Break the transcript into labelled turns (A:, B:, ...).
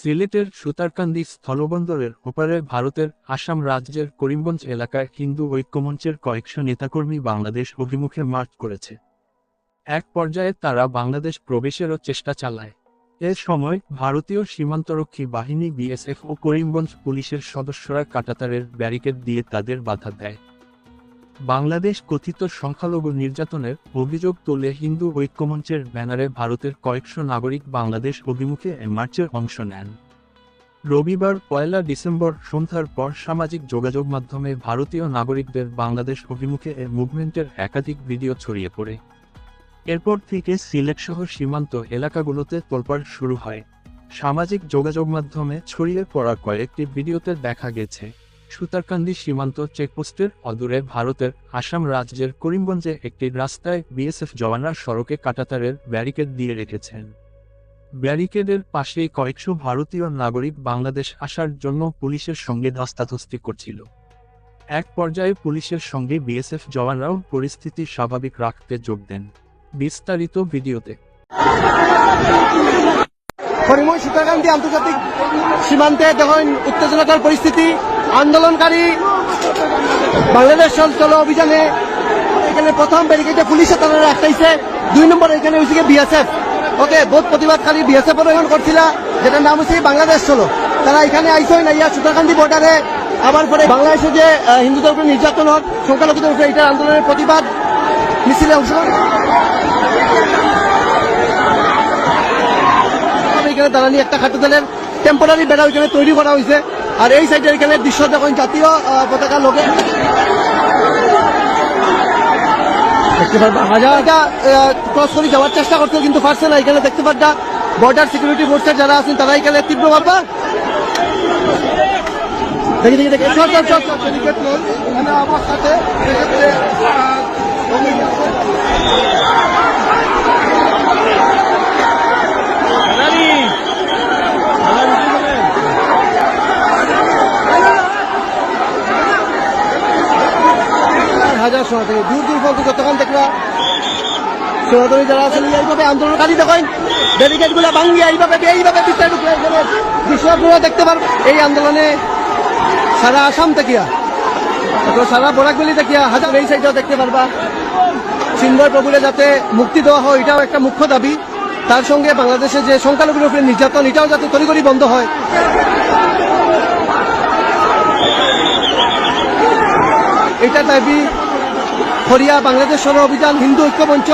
A: সিলেটের সুতারকান্দি স্থলবন্দরের ওপারে ভারতের আসাম রাজ্যের করিমগঞ্জ এলাকায় হিন্দু ঐক্যমঞ্চের কয়েকশো নেতাকর্মী বাংলাদেশ অভিমুখে মার্চ করেছে। এক পর্যায়ে তারা বাংলাদেশ প্রবেশেরও চেষ্টা চালায়। এ সময় ভারতীয় সীমান্তরক্ষী বাহিনী বিএসএফ ও করিমগঞ্জ পুলিশের সদস্যরা কাঁটাতারের ব্যারিকেড দিয়ে তাদের বাধা দেয়। বাংলাদেশ কথিত সংখ্যালঘু নির্যাতনের অভিযোগ তুলে হিন্দু ঐক্যমঞ্চের ব্যানারে ভারতের কয়েকশো নাগরিক বাংলাদেশ অভিমুখে এ মার্চের অংশ নেন। রবিবার ১ ডিসেম্বর সন্ধ্যার পর সামাজিক যোগাযোগ মাধ্যমে ভারতীয় নাগরিকদের বাংলাদেশ অভিমুখে এ মুভমেন্টের একাধিক ভিডিও ছড়িয়ে পড়ে। এরপর থেকে সিলেটসহ সীমান্ত এলাকাগুলোতে তোলপাড় শুরু হয়। সামাজিক যোগাযোগ মাধ্যমে ছড়িয়ে পড়া কয়েকটি ভিডিওতে দেখা গেছে সুতারকান্দি সীমান্ত চেকপোস্টের অদূরে ভারতের আসাম রাজ্যের করিমগঞ্জে একটি রাস্তায় বিএসএফ জওয়ানরা সড়কে কাঁটাতারের ব্যারিকেড দিয়ে রেখেছেন। ব্যারিকেডের পাশেই কয়েকশো ভারতীয় নাগরিক বাংলাদেশ আসার জন্য পুলিশের সঙ্গে ধস্তাধস্তি করছিল। এক পর্যায়ে পুলিশের সঙ্গে বিএসএফ জওয়ানরাও পরিস্থিতি স্বাভাবিক রাখতে যোগ দেন। বিস্তারিত ভিডিওতে।
B: করিমগঞ্জ সুতারকান্দি আন্তর্জাতিক সীমান্তে দেখুন উত্তেজনাকর পরিস্থিতি। আন্দোলনকারী বাংলাদেশ চলো অভিযানে এখানে প্রথম ব্যারিকেডে পুলিশে তারা রাখতেছে। ২ নম্বর এখানে হয়েছে বিএসএফ। ওকে বোধ প্রতিবাদকারী বিএসএফ এখন করছিল, যেটার নাম হচ্ছে বাংলাদেশ চলো। তারা এখানে আইসই না ইয়া সুতারকান্দি বর্ডারে। আবার পরে বাংলাদেশে যে হিন্দুদের উপরে নির্যাতন হোক, সংখ্যালঘুদের উপরে, এটার আন্দোলনের প্রতিবাদ মিছিলে অংশগ্রহণ এখানে দাঁড়ানি একটা খাদ্যদলের টেম্পোরারি বেড়া এখানে তৈরি করা হয়েছে। আর এই সাইডের এখানে দৃশ্য যখন জাতীয় পতাকা লোকে দেখতে পারবা হাজারটা ক্রস করে যাওয়ার চেষ্টা করছে, কিন্তু পারছে না। এখানে দেখতে পারবা বর্ডার সিকিউরিটি ফোর্সের যারা আছেন তারা এখানে তীব্র ভাবা দেখি দেখি দেখি অবস্থাতে হাজার সনাতনী দূর দূর পর্যন্ত যতক্ষণ দেখবা সনাতনী যারা আছেন এইভাবে আন্দোলনকারী দেখেন ব্যারিকেড গুলা ভাঙ্গি এইভাবে দৃশ্য আপনারা দেখতে পারবেন। এই আন্দোলনে সারা আসাম থেকিয়া সারা বরাকবেলি থেকিয়া হাজার এই সাইডেও দেখতে পারবা চিন্ময় প্রভুরে যাতে মুক্তি দেওয়া হয়, এটাও একটা মুখ্য দাবি। তার সঙ্গে বাংলাদেশে যে সংখ্যালঘুর উপরে নির্যাতন, এটাও যাতে তড়িঘড়ি বন্ধ হয়। এটা দাবি হরিয়া বাংলাদেশ সর অভিযান হিন্দু ঐক্যমঞ্চ